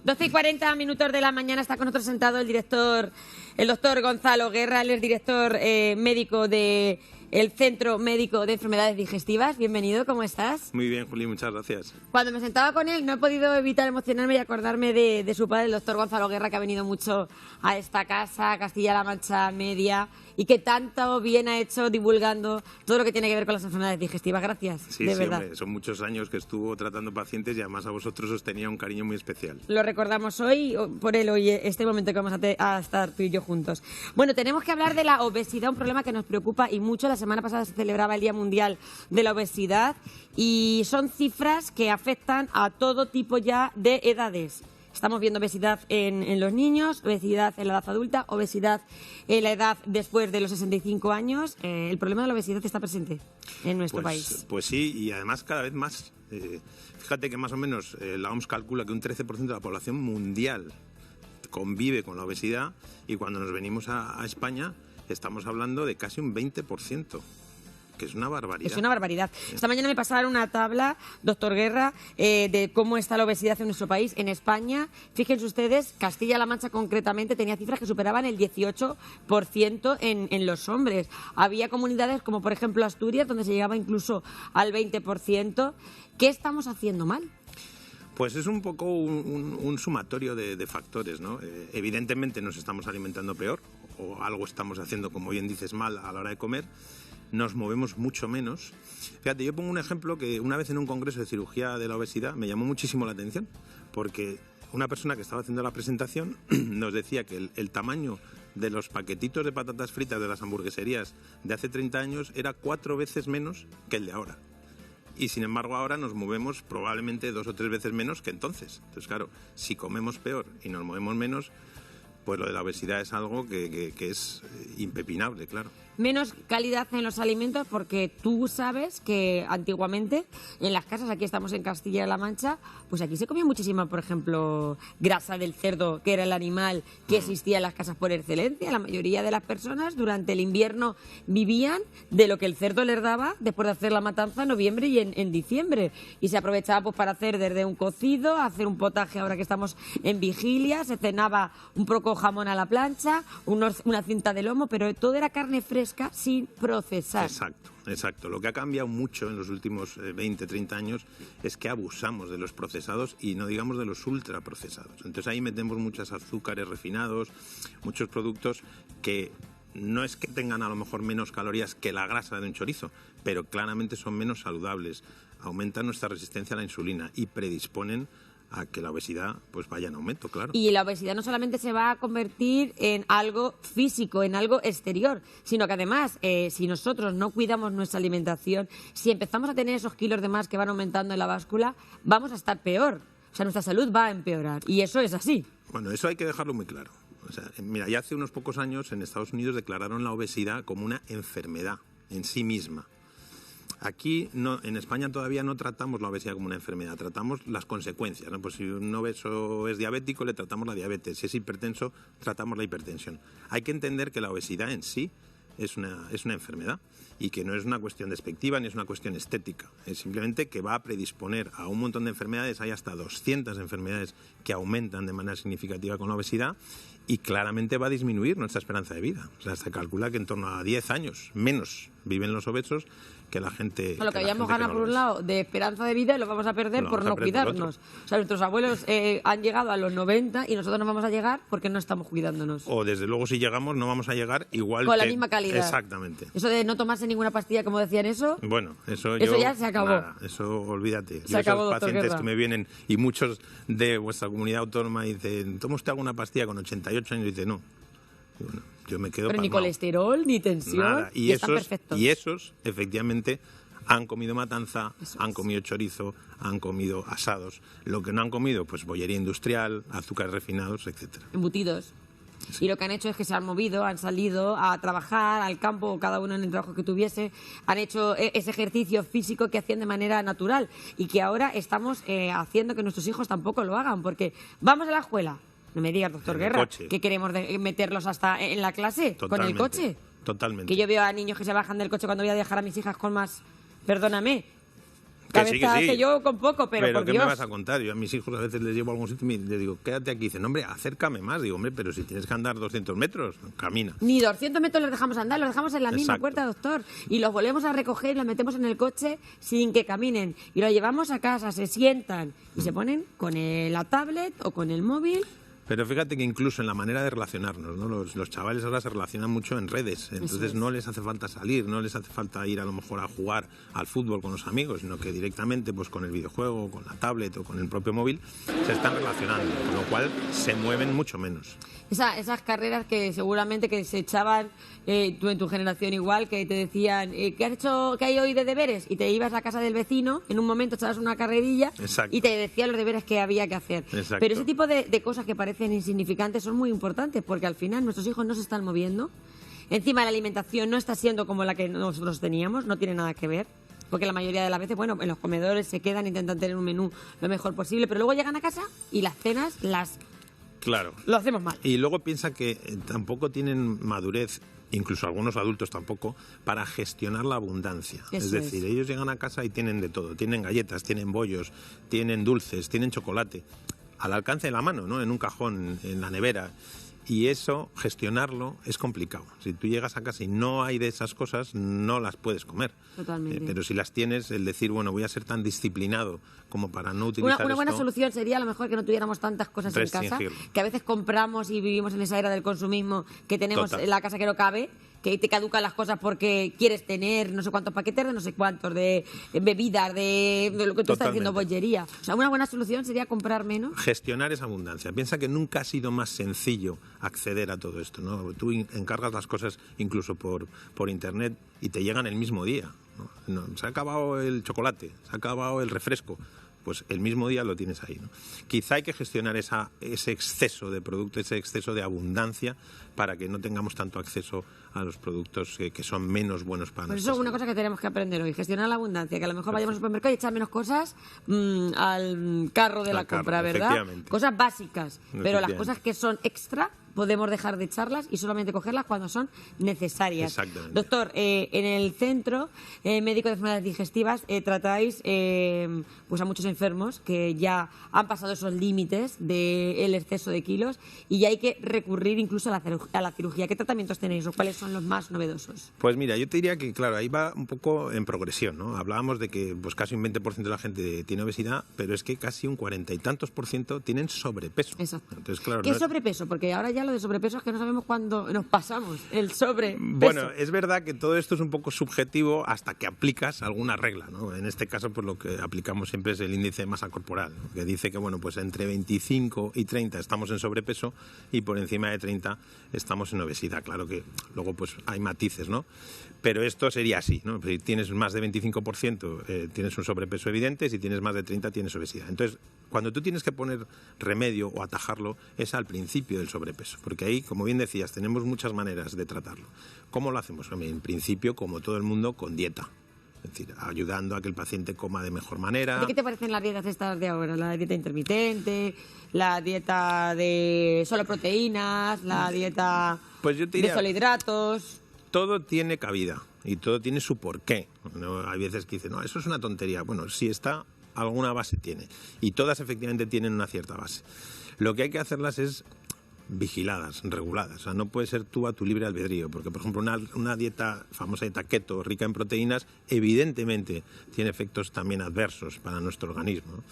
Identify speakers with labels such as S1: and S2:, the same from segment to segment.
S1: 12:40 de la mañana está con nosotros sentado el doctor Gonzalo Guerra, él es director médico de el Centro Médico de Enfermedades Digestivas. Bienvenido, ¿cómo estás?
S2: Muy bien, Juli, muchas gracias.
S1: Cuando me sentaba con él no he podido evitar emocionarme y acordarme de su padre, el doctor Gonzalo Guerra, que ha venido mucho a esta casa, a Castilla-La Mancha Media, y que tanto bien ha hecho divulgando todo lo que tiene que ver con las enfermedades digestivas. Gracias,
S2: sí,
S1: de
S2: sí,
S1: verdad.
S2: Hombre, son muchos años que estuvo tratando pacientes y además a vosotros os tenía un cariño muy especial.
S1: Lo recordamos hoy, por él, hoy, este momento que vamos a estar tú y yo juntos. Bueno, tenemos que hablar de la obesidad, un problema que nos preocupa y mucho. La semana pasada se celebraba el Día Mundial de la Obesidad y son cifras que afectan a todo tipo ya de edades. Estamos viendo obesidad en los niños, obesidad en la edad adulta, obesidad en la edad después de los 65 años. El problema de la obesidad está presente en nuestro país.
S2: Pues sí, y además cada vez más. Fíjate que más o menos la OMS calcula que un 13% de la población mundial convive con la obesidad y cuando nos venimos a España estamos hablando de casi un 20%. Que es una barbaridad.
S1: Es una barbaridad. Esta mañana me pasaron una tabla, doctor Guerra, de cómo está la obesidad en nuestro país. En España, fíjense ustedes, Castilla-La Mancha concretamente tenía cifras que superaban el 18% en los hombres. Había comunidades como, por ejemplo, Asturias, donde se llegaba incluso al 20%. ¿Qué estamos haciendo mal?
S2: Pues es un poco un sumatorio de factores, ¿no? Evidentemente nos estamos alimentando peor o algo estamos haciendo, como bien dices, mal a la hora de comer. Nos movemos mucho menos. Fíjate, yo pongo un ejemplo que una vez en un congreso de cirugía de la obesidad me llamó muchísimo la atención, porque una persona que estaba haciendo la presentación nos decía que el tamaño de los paquetitos de patatas fritas de las hamburgueserías de hace 30 años era 4 veces menos que el de ahora. Y sin embargo ahora nos movemos probablemente 2 o 3 veces menos que entonces. Entonces, claro, si comemos peor y nos movemos menos, pues lo de la obesidad es algo que es impepinable, claro.
S1: Menos calidad en los alimentos porque tú sabes que antiguamente en las casas, aquí estamos en Castilla-La Mancha, pues aquí se comía muchísima, por ejemplo, grasa del cerdo, que era el animal que existía en las casas por excelencia. La mayoría de las personas durante el invierno vivían de lo que el cerdo les daba después de hacer la matanza en noviembre y en diciembre. Y se aprovechaba pues para hacer desde un cocido, hacer un potaje ahora que estamos en vigilia, se cenaba un poco jamón a la plancha, una cinta de lomo, pero todo era carne fresca sin procesar.
S2: Exacto. Lo que ha cambiado mucho en los últimos 20, 30 años es que abusamos de los procesados y no digamos de los ultraprocesados. Entonces ahí metemos muchos azúcares refinados, muchos productos que no es que tengan a lo mejor menos calorías que la grasa de un chorizo, pero claramente son menos saludables, aumentan nuestra resistencia a la insulina y predisponen a que la obesidad pues vaya en aumento, claro.
S1: Y la obesidad no solamente se va a convertir en algo físico, en algo exterior, sino que además, si nosotros no cuidamos nuestra alimentación, si empezamos a tener esos kilos de más que van aumentando en la báscula, vamos a estar peor. O sea, nuestra salud va a empeorar. Y eso es así.
S2: Bueno, eso hay que dejarlo muy claro. O sea, mira, ya hace unos pocos años en Estados Unidos declararon la obesidad como una enfermedad en sí misma. Aquí en España todavía no tratamos la obesidad como una enfermedad, tratamos las consecuencias, ¿no? Pues si un obeso es diabético, le tratamos la diabetes, si es hipertenso, tratamos la hipertensión. Hay que entender que la obesidad en sí es una enfermedad y que no es una cuestión despectiva ni es una cuestión estética, es simplemente que va a predisponer a un montón de enfermedades, hay hasta 200 enfermedades que aumentan de manera significativa con la obesidad y claramente va a disminuir nuestra esperanza de vida. O sea, se calcula que en torno a 10 años menos viven los obesos que la gente.
S1: Lo que habíamos ganado por un lado de esperanza de vida y lo vamos a perder por no cuidarnos. O sea, nuestros abuelos han llegado a los 90 y nosotros no vamos a llegar porque no estamos cuidándonos.
S2: O desde luego si llegamos no vamos a llegar igual
S1: con la misma calidad.
S2: Exactamente.
S1: Eso de no tomarse ninguna pastilla, como decían eso.
S2: Bueno, eso
S1: ya se acabó.
S2: Nada, eso olvídate.
S1: Se acabó,
S2: esos pacientes
S1: Guerra.
S2: que me vienen y muchos de vuestra comunidad autónoma dicen, ¿toma usted alguna pastilla con 88 años? Y dice, no. Y bueno, yo me quedo
S1: pero
S2: pasmado.
S1: ni colesterol, ni tensión.
S2: Nada.
S1: Y están perfectos.
S2: Y esos, efectivamente, han comido matanza, han comido chorizo, han comido asados. Lo que no han comido, pues bollería industrial, azúcares refinados, etcétera.
S1: Embutidos. Sí. Y lo que han hecho es que se han movido, han salido a trabajar al campo, cada uno en el trabajo que tuviese, han hecho ese ejercicio físico que hacían de manera natural y que ahora estamos haciendo que nuestros hijos tampoco lo hagan, porque vamos a la escuela. No me digas, doctor Guerra, que queremos meterlos hasta en la clase con el coche.
S2: Totalmente.
S1: Que yo veo a niños que se bajan del coche cuando voy a dejar a mis hijas con más... Perdóname. cabeza hace yo con poco, pero por
S2: ¿qué
S1: Dios.
S2: me vas a contar? Yo a mis hijos a veces les llevo a algún sitio y les digo, quédate aquí. Dicen, hombre, acércame más. Digo, hombre, pero si tienes que andar 200 metros, camina.
S1: Ni 200 metros los dejamos andar, los dejamos en la misma puerta, doctor. Y los volvemos a recoger y los metemos en el coche sin que caminen. Y los llevamos a casa, se sientan y se ponen con la tablet o con el móvil.
S2: Pero fíjate que incluso en la manera de relacionarnos, ¿no? Los chavales ahora se relacionan mucho en redes, entonces no les hace falta salir, no les hace falta ir a lo mejor a jugar al fútbol con los amigos, sino que directamente pues con el videojuego, con la tablet o con el propio móvil se están relacionando, con lo cual se mueven mucho menos.
S1: Esas carreras que seguramente que se echaban, tú en tu generación igual, que te decían, ¿qué has hecho, qué hay hoy de deberes? Y te ibas a casa del vecino, en un momento echabas una carrerilla.
S2: Exacto.
S1: Y te decían los deberes que había que hacer.
S2: Exacto.
S1: Pero ese tipo de cosas que parecen insignificantes son muy importantes, porque al final nuestros hijos no se están moviendo. Encima la alimentación no está siendo como la que nosotros teníamos, no tiene nada que ver. Porque la mayoría de las veces, bueno, en los comedores se quedan, intentan tener un menú lo mejor posible, pero luego llegan a casa y las cenas
S2: Claro.
S1: lo hacemos mal.
S2: Y luego piensa que tampoco tienen madurez, incluso algunos adultos tampoco, para gestionar la abundancia. Es decir, ellos llegan a casa y tienen de todo. Tienen galletas, tienen bollos, tienen dulces, tienen chocolate. Al alcance de la mano, ¿no? En un cajón, en la nevera. Y eso, gestionarlo, es complicado. Si tú llegas a casa y no hay de esas cosas, no las puedes comer.
S1: Totalmente.
S2: Pero si las tienes, el decir, bueno, voy a ser tan disciplinado como para no utilizar
S1: Una buena
S2: esto,
S1: solución sería a lo mejor que no tuviéramos tantas cosas en casa, que a veces compramos y vivimos en esa era del consumismo, que tenemos en la casa que no cabe, que te caducan las cosas porque quieres tener no sé cuántos paquetes de no sé cuántos, de bebidas, de lo que tú estás diciendo, bollería. O sea, una buena solución sería comprar menos.
S2: Gestionar esa abundancia. Piensa que nunca ha sido más sencillo acceder a todo esto, ¿no? Tú encargas las cosas incluso por internet y te llegan el mismo día, ¿no? Se ha acabado el chocolate, se ha acabado el refresco. Pues el mismo día lo tienes ahí, ¿no? Quizá hay que gestionar ese exceso de producto, ese exceso de abundancia para que no tengamos tanto acceso a los productos que son menos buenos para nosotros.
S1: Eso es una cosa que tenemos que aprender hoy, gestionar la abundancia, que a lo mejor vayamos al supermercado y echar menos cosas al carro de la compra, ¿verdad? Cosas básicas, pero las cosas que son extra podemos dejar de echarlas y solamente cogerlas cuando son necesarias.
S2: Exactamente.
S1: Doctor, en el Centro Médico de Enfermedades Digestivas tratáis pues a muchos enfermos que ya han pasado esos límites del exceso de kilos y ya hay que recurrir incluso a la cirugía. ¿Qué tratamientos tenéis o cuáles son los más novedosos?
S2: Pues mira, yo te diría que, claro, ahí va un poco en progresión, ¿no? Hablábamos de que pues casi un 20% de la gente tiene obesidad, pero es que casi un 40 y tantos % tienen sobrepeso.
S1: Exacto.
S2: Entonces, claro,
S1: ¿Qué es sobrepeso? Porque ahora ya lo de sobrepeso es que no sabemos cuándo nos pasamos. El sobrepeso.
S2: Bueno, es verdad que todo esto es un poco subjetivo hasta que aplicas alguna regla, ¿no? En este caso, pues lo que aplicamos siempre es el índice de masa corporal, ¿no? Que dice que, bueno, pues entre 25 y 30 estamos en sobrepeso y por encima de 30 estamos en obesidad. Claro que luego pues hay matices, ¿no? Pero esto sería así, ¿no? Si tienes más de 25% tienes un sobrepeso evidente, si tienes más de 30 tienes obesidad. Entonces, cuando tú tienes que poner remedio o atajarlo es al principio del sobrepeso, porque ahí, como bien decías, tenemos muchas maneras de tratarlo. ¿Cómo lo hacemos? En principio, como todo el mundo, con dieta. Es decir, ayudando a que el paciente coma de mejor manera.
S1: ¿De qué te parecen las dietas estas de ahora? ¿La dieta intermitente? ¿La dieta de solo proteínas? ¿La dieta
S2: pues yo te diría,
S1: de solo hidratos?
S2: Todo tiene cabida y todo tiene su porqué. ¿No? Hay veces que dicen, no, eso es una tontería. Bueno, si está, alguna base tiene. Y todas efectivamente tienen una cierta base. Lo que hay que hacerlas es vigiladas, reguladas. O sea, no puede ser tú a tu libre albedrío, porque, por ejemplo, una dieta, famosa dieta keto, rica en proteínas, evidentemente tiene efectos también adversos para nuestro organismo, ¿no?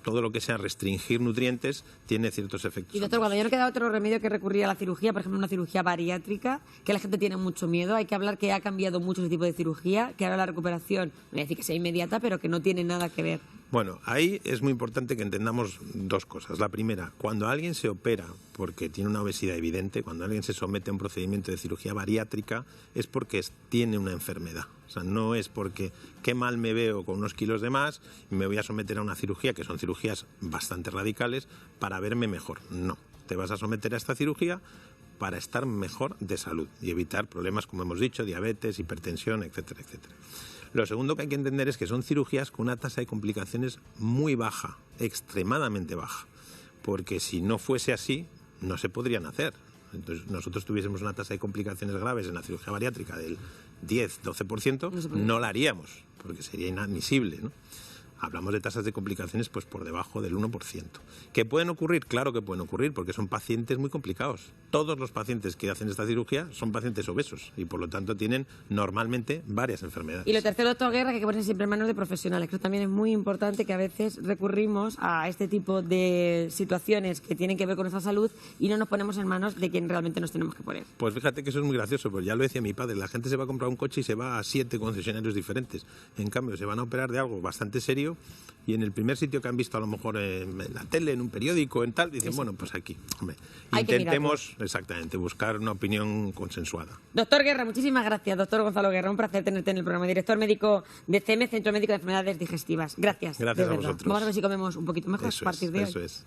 S2: Todo lo que sea restringir nutrientes tiene ciertos efectos.
S1: Y doctor, cuando ya no queda otro remedio que recurrir a la cirugía, por ejemplo, una cirugía bariátrica, que la gente tiene mucho miedo, hay que hablar que ha cambiado mucho ese tipo de cirugía, que ahora la recuperación, no voy a decir que sea inmediata, pero que no tiene nada que ver.
S2: Bueno, ahí es muy importante que entendamos dos cosas. La primera, cuando alguien se opera porque tiene una obesidad evidente, cuando alguien se somete a un procedimiento de cirugía bariátrica, es porque tiene una enfermedad. O sea, no es porque qué mal me veo con unos kilos de más y me voy a someter a una cirugía, que son cirugías bastante radicales, para verme mejor. No, te vas a someter a esta cirugía para estar mejor de salud y evitar problemas, como hemos dicho, diabetes, hipertensión, etcétera, etcétera. Lo segundo que hay que entender es que son cirugías con una tasa de complicaciones muy baja, extremadamente baja, porque si no fuese así, no se podrían hacer. Entonces, nosotros tuviésemos una tasa de complicaciones graves en la cirugía bariátrica del 10, 12%, no la haríamos, porque sería inadmisible, ¿no? Hablamos de tasas de complicaciones pues por debajo del 1%. ¿Que pueden ocurrir? Claro que pueden ocurrir, porque son pacientes muy complicados. Todos los pacientes que hacen esta cirugía son pacientes obesos y por lo tanto tienen normalmente varias enfermedades.
S1: Y lo tercero, doctor Guerra, que hay que ponerse siempre en manos de profesionales. Creo que también es muy importante que a veces recurrimos a este tipo de situaciones que tienen que ver con nuestra salud y no nos ponemos en manos de quien realmente nos tenemos que poner.
S2: Pues fíjate que eso es muy gracioso, pues ya lo decía mi padre, la gente se va a comprar un coche y se va a 7 concesionarios diferentes. En cambio, se van a operar de algo bastante serio y en el primer sitio que han visto a lo mejor en la tele, en un periódico, en tal, dicen, bueno, pues aquí. Hombre, intentemos exactamente buscar una opinión consensuada.
S1: Doctor Guerra, muchísimas gracias. Doctor Gonzalo Guerra, un placer tenerte en el programa. Director médico de CEME, Centro Médico de Enfermedades Digestivas. Gracias.
S2: Gracias a vosotros.
S1: Vamos a ver si comemos un poquito mejor a partir de hoy.
S2: Eso es.